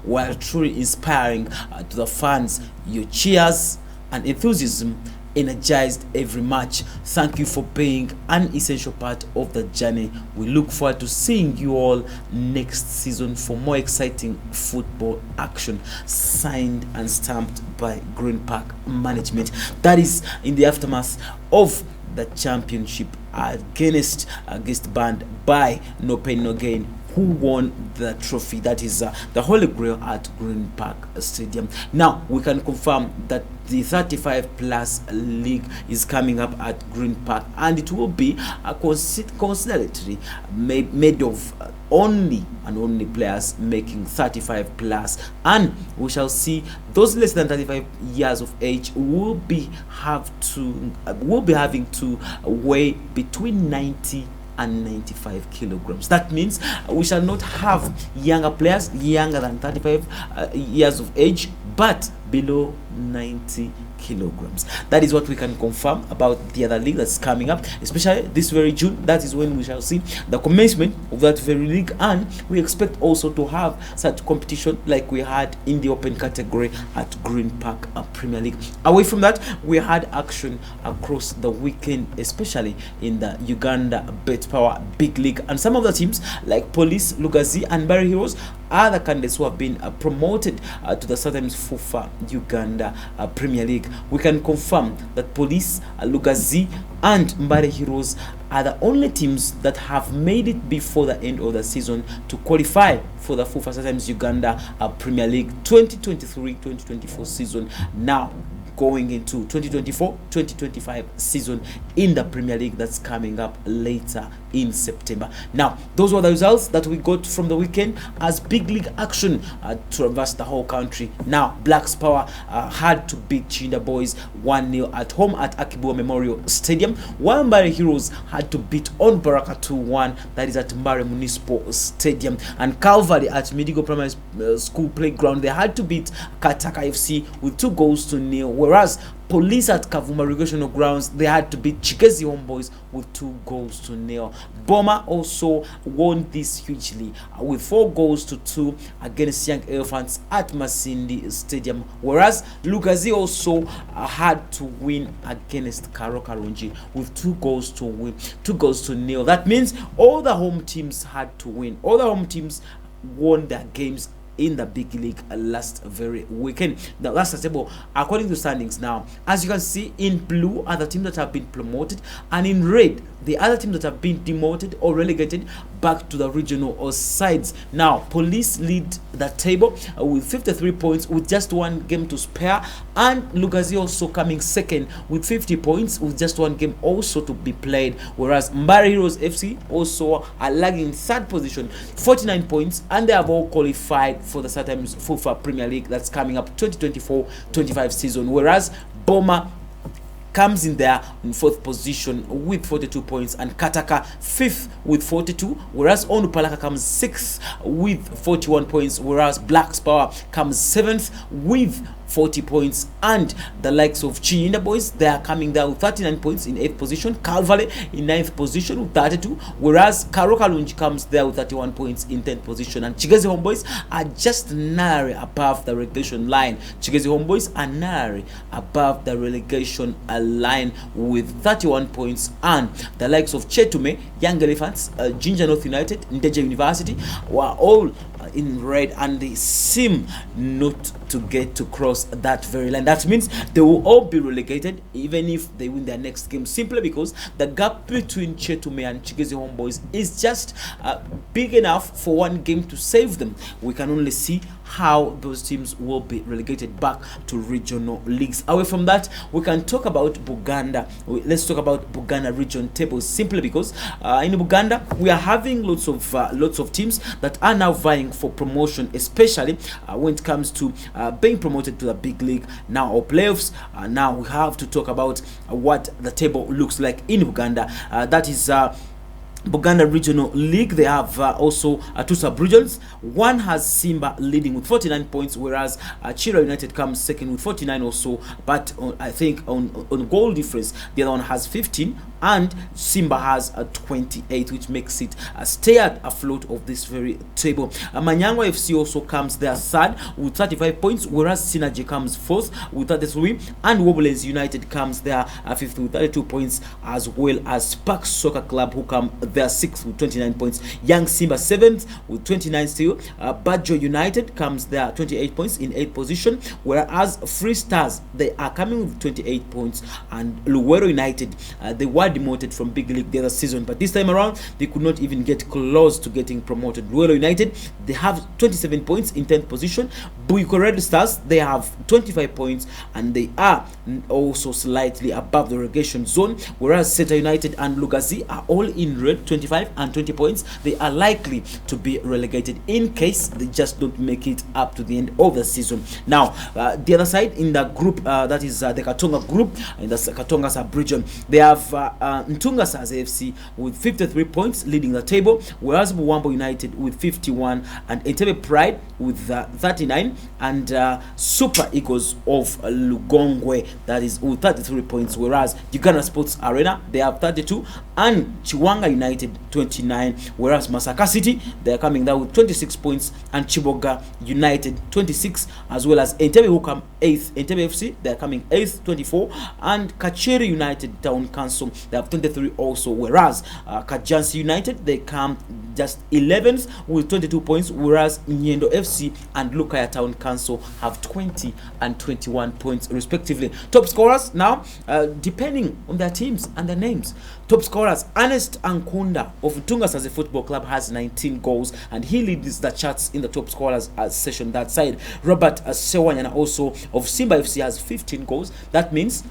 were truly inspiring to the fans. Your cheers and enthusiasm energized every match. Thank you for being an essential part of the journey. We look forward to seeing you all next season for more exciting football action. Signed and stamped by Green Park Management. That is in the aftermath of the championship against band by No Pain No Gain, who won the trophy, that is the Holy Grail at Green Park Stadium. Now we can confirm that the 35 plus league is coming up at Green Park, and it will be considerably made of only players making 35 plus, and we shall see those less than 35 years of age will be having to weigh between 90 and 95 kilograms. That means we shall not have younger players younger than 35 years of age but below 90 kilograms. That is what we can confirm about the other league that's coming up, especially this very June. That is when we shall see the commencement of that very league, and we expect also to have such competition like we had in the open category at Green Park Premier League. Away from that, we had action across the weekend, especially in the Uganda Bet Power Big League, and some of the teams like Police, Lugazi and Barry Heroes are the candidates who have been promoted to the Sometimes FUFA Uganda Premier League. We can confirm that Police, Lugazi and Mbare Heroes are the only teams that have made it before the end of the season to qualify for the FUFA Sometimes Uganda Premier League 2023-2024 season, now going into 2024-2025 season in the Premier League that's coming up later in September. Now, those were the results that we got from the weekend as big league action traversed the whole country. Now, Blacks Power had to beat Chinda Boys 1-0 at home at Akibuwa Memorial Stadium, while Mbare Heroes had to beat On Baraka 2-1, that is at Mbare Municipal Stadium, and Calvary at Midigo Primary School Playground, they had to beat Kataka FC with 2-0, whereas Police at Kavuma Recreational Grounds, they had to beat Chigezi Homeboys with 2-0. Boma also won this hugely with 4-2 against Young Elephants at Masindi Stadium, whereas Lugazi also had to win against Karokarunji with 2-0. That means all the home teams had to win. All the home teams won their games in the big league last very weekend. Now that's the table according to standings. Now, as you can see, in blue are the teams that have been promoted, and in red the other teams that have been demoted or relegated back to the regional sides. Now, Police lead the table with 53 points with just one game to spare, and Lugazi also coming second with 50 points with just one game also to be played, whereas Mbare Heroes FC also are lagging in third position, 49 points, and they have all qualified for the Sometimes FUFA Premier League that's coming up 2024-25 season, whereas Boma comes in there in fourth position with 42 points, and Kataka fifth with 42, whereas Onupalaka comes sixth with 41 points, whereas Blacks Power comes seventh with 40 points, and the likes of Chinda Boys, they are coming there with 39 points in 8th position, Calvary in 9th position with 32, whereas Karokalunji comes there with 31 points in 10th position, and Chigezi Homeboys are just narrowly above the relegation line. Chigezi Homeboys are narrowly above the relegation line with 31 points, and the likes of Chetume, Young Elephants, Ginger North United, Ndeje University were all in red, and they seem not to get to cross that very line. That means they will all be relegated even if they win their next game, simply because the gap between Chetume and Chigezi Homeboys is just big enough for one game to save them. We can only see how those teams will be relegated back to regional leagues. Away from that, we can talk about Buganda. Let's talk about Buganda region tables, simply because in Buganda we are having lots of teams that are now vying for promotion, especially when it comes to being promoted to the big league now or playoffs. Now we have to talk about what the table looks like in Buganda. That is Buganda Regional League. They have also two sub-regions. One has Simba leading with 49 points, whereas Chira United comes second with 49 also, but I think on goal difference the other one has 15 and Simba has 28, which makes it stay afloat of this very table. Manyangwa FC also comes there third with 35 points, whereas Synergy comes fourth with 33, and Wobblands United comes there fifth with 32 points, as well as Spark Soccer Club, who come there sixth with 29 points. Young Simba seventh with 29 still. Barigye United comes there 28 points in 8th position, whereas Free Stars, they are coming with 28 points, and Luwero United, they were demoted from Big League the other season, but this time around they could not even get close to getting promoted. Luwero United, they have 27 points in 10th position. Buiko Red Stars, they have 25 points, and they are also slightly above the relegation zone, whereas Seta United and Lugazi are all in red, 25 and 20 points. They are likely to be relegated in case they just don't make it up to the end of the season. Now, the other side in the group, that is the Katonga group, in the Katonga sub-region, they have Ntunga Stars AFC with 53 points leading the table, whereas Buwambo United with 51, and Entebbe Pride with 39, and Super Eagles of Lugongwe, that is with 33 points, whereas Uganda Sports Arena, they have 32, and Chiwanga United 29, whereas Masaka City, they are coming down with 26 points, and Chiboga United 26, as well as Entebbe, who come 8th. Entebbe FC, they are coming 8th, 24, and Kacheri United Town Council, they have 23 also, whereas Kajansi United, they come just 11th with 22 points, whereas Nyendo FC and Lukaya Town Council have 20 and 21 points respectively. Top scorers now, depending on their teams and their names. Top scorers, Ernest Ankunda of Ntunga Stars Football Club has 19 goals, and he leads the charts in the top scorers session that side. Robert Sewanyana also of Simba FC has 15 goals. That means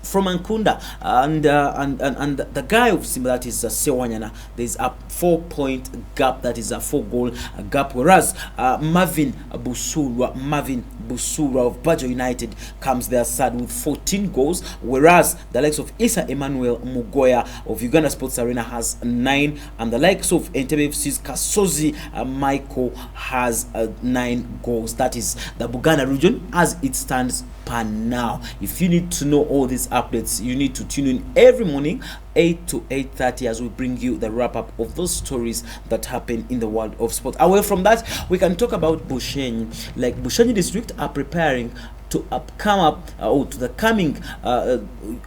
from Ankunda and the guy of Simba, that is Sewanyana, there's a 4-point gap, that is a 4-goal gap, whereas Marvin Busura of Barigye United comes there third with 14 goals, whereas the likes of Isa Emmanuel Mugoya of Uganda Sports Arena has 9, and the likes of Entebbe FC's Kasozi Michael has 9 goals. That is the Buganda region as it stands per now. If you need to know all these updates, you need to tune in every morning 8 to 8:30 as we bring you the wrap up of those stories that happen in the world of sport. Away from that, we can talk about Bushenyi. Like Bushenyi district are preparing to to the coming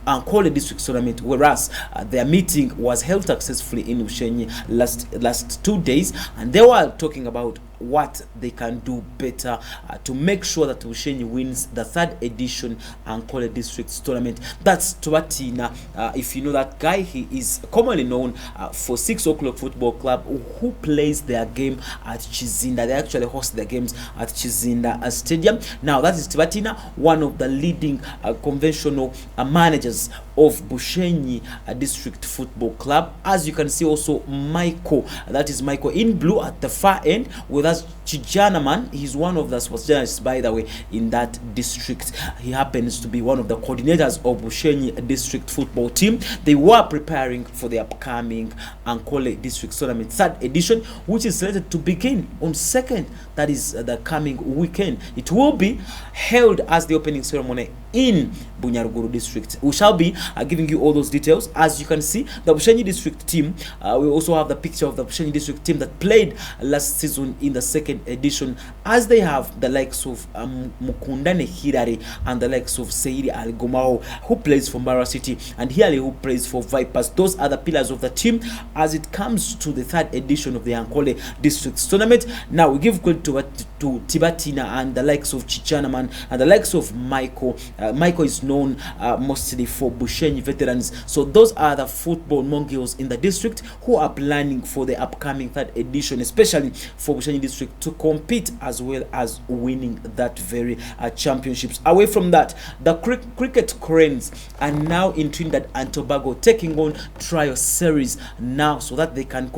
ANKOLE district tournament, whereas their meeting was held successfully in Bushenyi last 2 days, and they were talking about what they can do better to make sure that Bushenyi wins the 3rd edition ANKOLE district tournament. That's Tubatina. If you know that guy, he is commonly known for 6 o'clock football club, who plays their game at Chizinda. They actually host their games at Chizinda Stadium. Now that is Tubatina, one of the leading conventional managers of Bushenyi district football club. As you can see also Michael, that is Michael in blue at the far end, with us Chijana man. He's one of the sports journalists, by the way, in that district. He happens to be one of the coordinators of Bushenyi district football team. They were preparing for the upcoming ANKOLE district tournament 3rd edition, which is slated to begin on 2nd, that is the coming weekend. It will be held as the opening ceremony in Bunyaruguru district. We shall be giving you all those details. As you can see, the Bushenyi district team, we also have the picture of the Bushenyi district team that played last season in the 2nd edition, as they have the likes of Mukundane Hirare and the likes of Seiri Algomao, who plays for Mara City, and Hiale, who plays for Vipers. Those are the pillars of the team as it comes to the 3rd edition of the ANKOLE district tournament. Now we give credit to Tibatina and the likes of Chichanaman and the likes of Michael. Michael is known mostly for Bushenyi veterans. So those are the football mongrels in the district who are planning for the upcoming 3rd edition, especially for Bushenyi district to compete as well as winning that very championships. Away from that, the cricket cranes are now in Trinidad and Tobago taking on trial series now, so that they can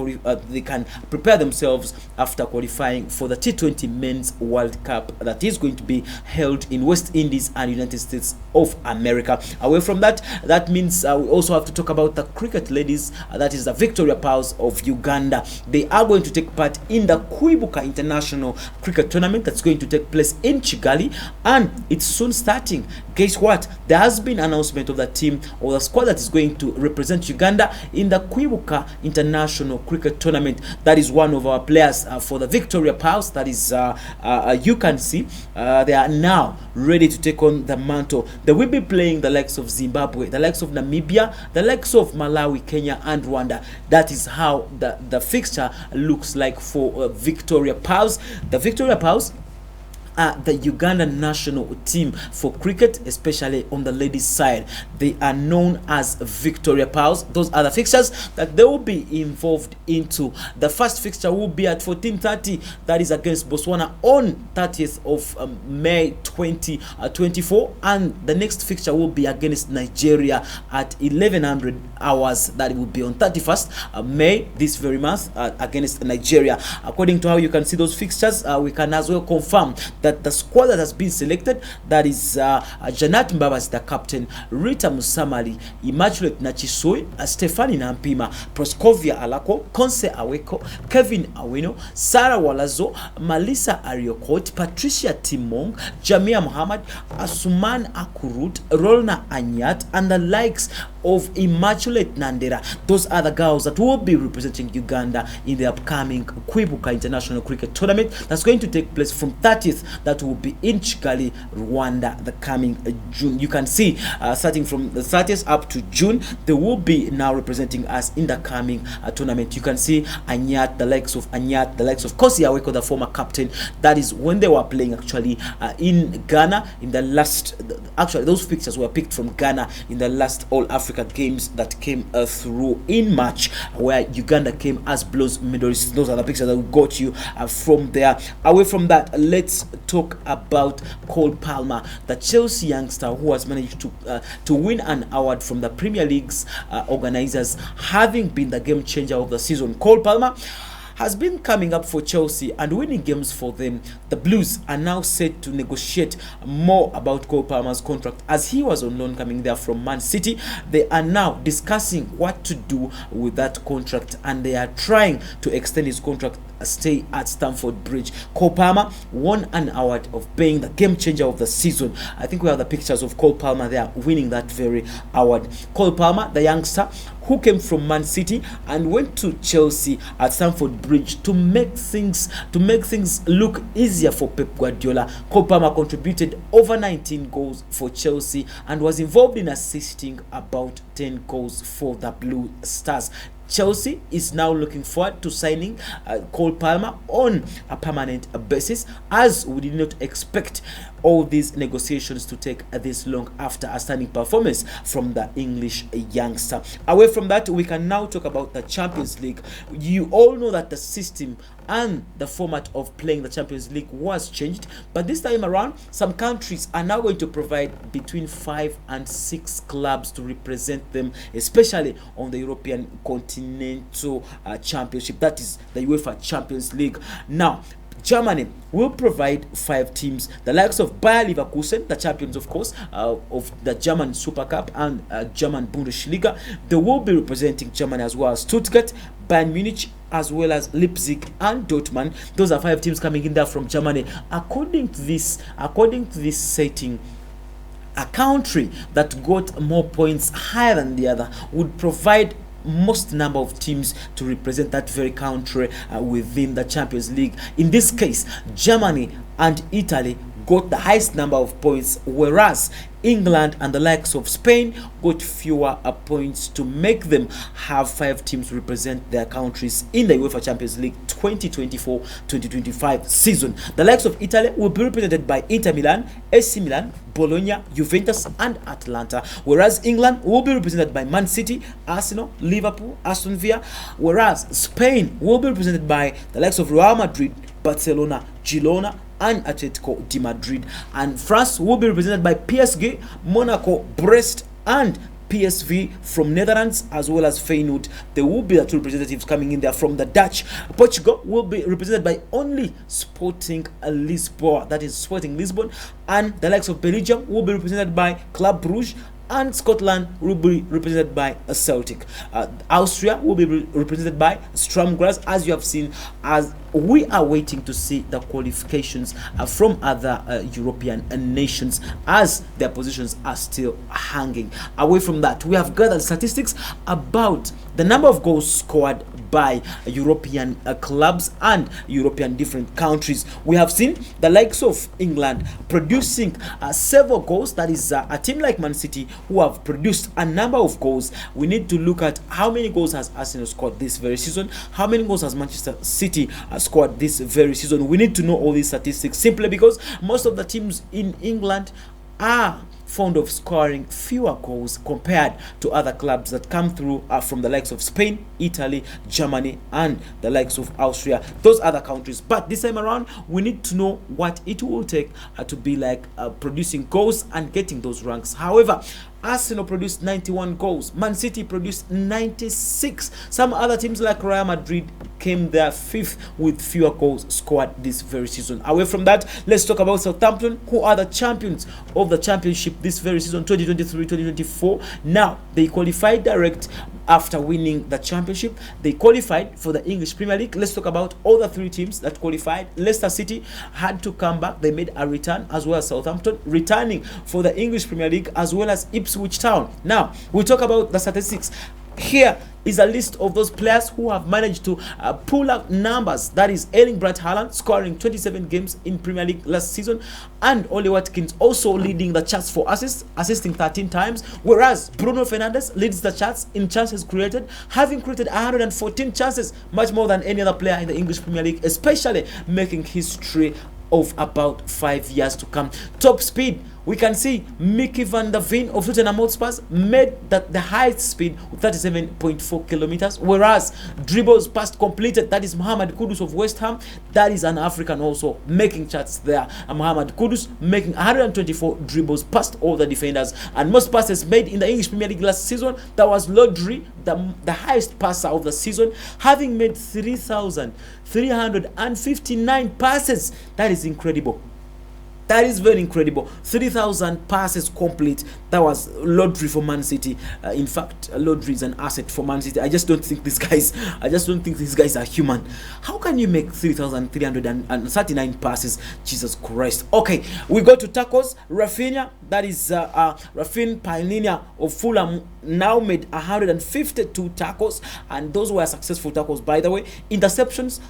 prepare themselves after qualifying for the T20 main Men's World Cup that is going to be held in West Indies and United States of America. Away from that, that means we also have to talk about the cricket ladies, that is the Victoria Pearls of Uganda. They are going to take part in the KWIBUKA International Cricket Tournament that's going to take place in Kigali, and it's soon starting. Guess what? There has been an announcement of the team or the squad that is going to represent Uganda in the KWIBUKA International Cricket Tournament. That is one of our players for the Victoria Pearls. That is, you can see, they are now ready to take on the mantle. They will be playing the likes of Zimbabwe, the likes of Namibia, the likes of Malawi, Kenya, and Rwanda. That is how the fixture looks like for Victoria Pearls. The Victoria Pearls, the Ugandan national team for cricket, especially on the ladies side. They are known as Victoria Pearls. Those are the fixtures that they will be involved into. The first fixture will be at 14:30, that is against Botswana on 30th of May 2024, and the next fixture will be against Nigeria at 1100 hours. That will be on 31st May this very month, against Nigeria. According to how you can see those fixtures, we can as well confirm that the squad that has been selected, that is Janet Mbabas, the captain, Rita Musamali, Immaculate Nachisoi, Stephanie Nampima, Proskovia Alako, Konse Aweko, Kevin Awino, Sarah Walazo, Malisa Ariokot, Patricia Timong, Jamia Muhammad, Asuman Akurut, Rolna Anyat, and the likes of Immaculate Nandera. Those are the girls that will be representing Uganda in the upcoming KWIBUKA International Cricket Tournament that's going to take place from 30th. That will be in Kigali, Rwanda, the coming June. You can see, starting from the 30th up to June, they will be now representing us in the coming tournament. You can see Anyat, the likes of Anyat, the likes of Kosi Aweko, the former captain. That is when they were playing actually in Ghana in the last. Actually, those pictures were picked from Ghana in the last All Africa Games that came through in March, where Uganda came as bronze medalists. Those are the pictures that we got you from there. Away from that, let's talk about Cole Palmer, the Chelsea youngster who has managed to win an award from the Premier League's organizers, having been the game changer of the season. Cole Palmer has been coming up for Chelsea and winning games for them. The Blues are now set to negotiate more about Cole Palmer's contract, as he was on loan coming there from Man City. They are now discussing what to do with that contract, and they are trying to extend his contract stay at Stamford Bridge. Cole Palmer won an award of being the game changer of the season. I think we have the pictures of Cole Palmer there winning that very award. Cole Palmer, the youngster who came from Man City and went to Chelsea at Stamford Bridge to make things look easier for Pep Guardiola. Cole Palmer contributed over 19 goals for Chelsea and was involved in assisting about 10 goals for the Blue Stars. Chelsea is now looking forward to signing Cole Palmer on a permanent basis, as we did not expect all these negotiations to take this long after a stunning performance from the English youngster. Away from that, we can now talk about the Champions League. You all know that the system and the format of playing the Champions League was changed, but this time around, some countries are now going to provide between 5 and 6 clubs to represent them, especially on the European Continental Championship, that is the UEFA Champions League. Now, Germany will provide 5 teams, the likes of Bayer Leverkusen, the champions of course of the German Super Cup and German Bundesliga. They will be representing Germany, as well as Stuttgart, Bayern Munich, as well as Leipzig and Dortmund. Those are 5 teams coming in there from Germany. According to this setting, a country that got more points higher than the other would provide most number of teams to represent that very country within the Champions League. In this case, Germany and Italy got the highest number of points, whereas England and the likes of Spain got fewer points to make them have 5 teams represent their countries in the UEFA Champions League 2024-2025 season. The likes of Italy will be represented by Inter Milan, AC Milan, Bologna, Juventus, and Atalanta, whereas England will be represented by Man City, Arsenal, Liverpool, Aston Villa, whereas Spain will be represented by the likes of Real Madrid, Barcelona, Girona, and Atletico de Madrid, and France will be represented by PSG, Monaco, Brest, and PSV from Netherlands, as well as Feyenoord. There will be the two representatives coming in there from the Dutch. Portugal will be represented by only Sporting Lisboa, that is Sporting Lisbon, and the likes of Belgium will be represented by Club Brugge, and Scotland will be represented by a Celtic. Austria will be represented by Sturm Graz, as you have seen, as we are waiting to see the qualifications from other European nations, as their positions are still hanging. Away from that, we have gathered statistics about the number of goals scored by European clubs and European different countries. We have seen the likes of England producing several goals. That is a team like Man City who have produced a number of goals. We need to look at how many goals has Arsenal scored this very season, how many goals has Manchester City scored this very season. We need to know all these statistics, simply because most of the teams in England are fond of scoring fewer goals compared to other clubs that come through from the likes of Spain, Italy, Germany, and the likes of Austria, those other countries. But this time around, we need to know what it will take to be like producing goals and getting those ranks. However, Arsenal produced 91 goals. Man City produced 96. Some other teams like Real Madrid came there fifth with fewer goals scored this very season. Away from that, let's talk about Southampton, who are the champions of the championship this very season, 2023-2024. Now, they qualified direct after winning the championship. They qualified for the English Premier League. Let's talk about all the three teams that qualified. Leicester City had to come back. They made a return, as well as Southampton returning for the English Premier League, as well as Ipswich Town. Now, we'll talk about the statistics. Here is a list of those players who have managed to pull up numbers. That is Erling Braut Haaland scoring 27 games in Premier League last season, and Oli Watkins also leading the charts for assists, assisting 13 times, whereas Bruno Fernandes leads the charts in chances created, having created 114 chances, much more than any other player in the English Premier League, especially making history of about 5 years to come. Top speed, we can see Mickey van der Veen of Tottenham Hotspur made the highest speed with 37.4 kilometers, whereas dribbles past completed, that is Mohamed Kudus of West Ham, that is an African also making charts there. And Mohamed Kudus making 124 dribbles past all the defenders, and most passes made in the English Premier League last season, that was Lodri, the highest passer of the season, having made 3,359 passes. That is incredible. That is very incredible. 3,000 passes complete. That was Lodri for Man City. In fact, Lodri is an asset for Man City. I just don't think these guys are human. How can you make 3,339 passes? Jesus Christ. Okay, we go to tackles. Rafinha, that is Rafinha Palhinha of Fulham, now made 152 tackles, and those were successful tackles, by the way. Interceptions,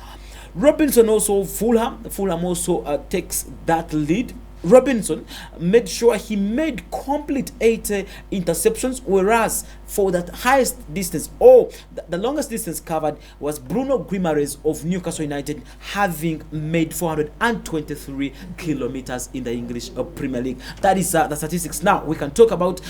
Robinson also Fulham also takes that lead. Robinson made sure he made complete 80 interceptions, whereas for that highest distance, the longest distance covered was Bruno Guimaraes of Newcastle United, having made 423 kilometers in the English Premier League. That is the statistics. Now we can talk about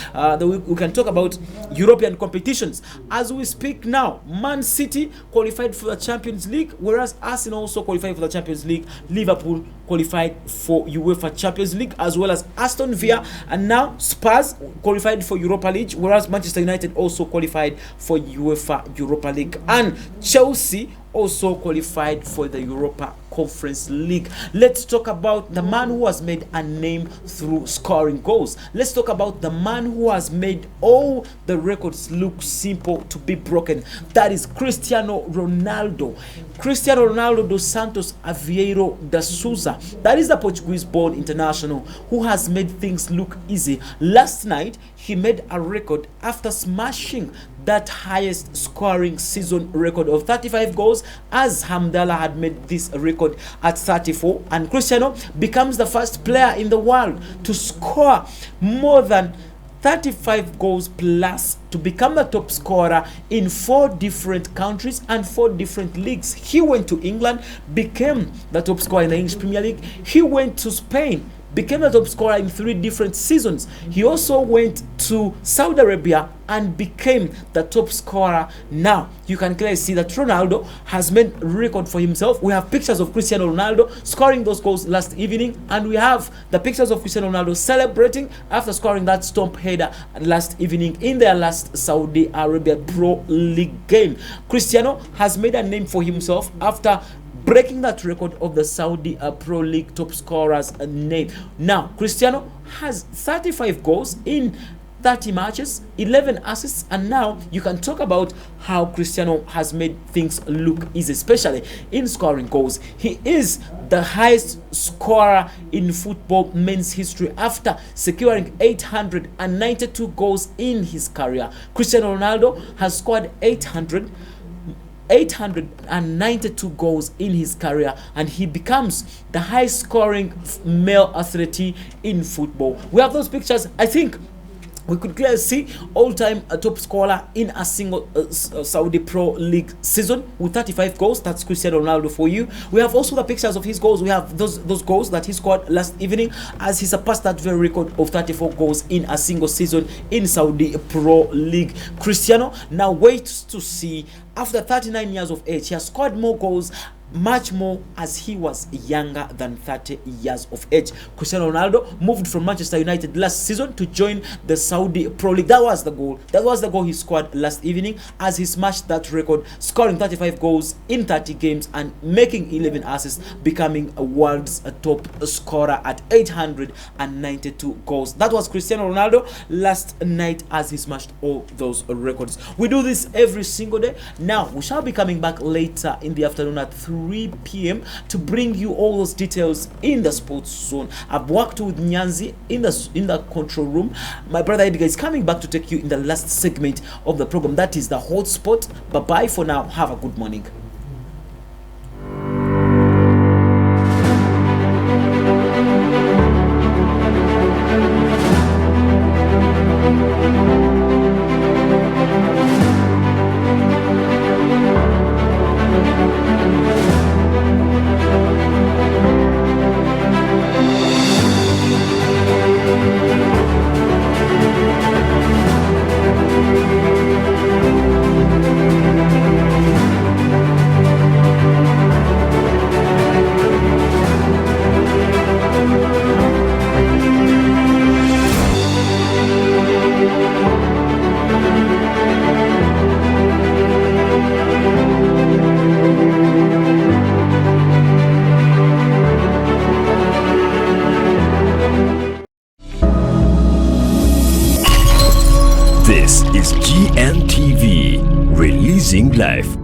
European competitions. As we speak now, Man City qualified for the Champions League, whereas Arsenal also qualified for the Champions League. Liverpool qualified for UEFA Champions League, as well as Aston Villa, and now Spurs qualified for Europa League, whereas Manchester United also qualified for UEFA Europa League, and Chelsea also qualified for the Europa Conference League. Let's talk about the man who has made a name through scoring goals. Let's talk about the man who has made all the records look simple to be broken. That is Cristiano Ronaldo. Cristiano Ronaldo dos Santos Aveiro da Souza. That is the Portuguese-born international who has made things look easy. Last night, he made a record after smashing that highest scoring season record of 35 goals, as Hamdallah had made this record at 34, and Cristiano becomes the first player in the world to score more than 35 goals plus, to become the top scorer in 4 different countries and 4 different leagues. He went to England, became the top scorer in the English Premier League. He went to Spain, became the top scorer in 3 different seasons. He also went to Saudi Arabia and became the top scorer. Now you can clearly see that Ronaldo has made a record for himself. We have pictures of Cristiano Ronaldo scoring those goals last evening, and we have the pictures of Cristiano Ronaldo celebrating after scoring that stomp header last evening in their last Saudi Arabia Pro League game. Cristiano has made a name for himself after breaking that record of the Saudi Pro League top scorer's name. Now Cristiano has 35 goals in 30 matches, 11 assists, and now you can talk about how Cristiano has made things look easy, especially in scoring goals. He is the highest scorer in football men's history after securing 892 goals in his career. Cristiano Ronaldo has scored 892 goals in his career, and he becomes the highest scoring male athlete in football. We have those pictures. I think we could clearly see all-time top scorer in a single Saudi Pro League season with 35 goals. That's Cristiano Ronaldo for you. We have also the pictures of his goals. We have those goals that he scored last evening as he surpassed that very record of 34 goals in a single season in Saudi Pro League. Cristiano now waits to see, after 39 years of age, he has scored more goals, much more, as he was younger than 30 years of age. Cristiano Ronaldo moved from Manchester United last season to join the Saudi Pro League. That was the goal. That was the goal he scored last evening as he smashed that record, scoring 35 goals in 30 games and making 11 assists, becoming a world's top scorer at 892 goals. That was Cristiano Ronaldo last night as he smashed all those records. We do this every single day. Now we shall be coming back later in the afternoon at 3 p.m. to bring you all those details in the sports zone. I've worked with Nyanzi in the control room. My brother Edgar is coming back to take you in the last segment of the program. That is the hotspot. Bye bye for now. Have a good morning. This is GNTV, releasing life.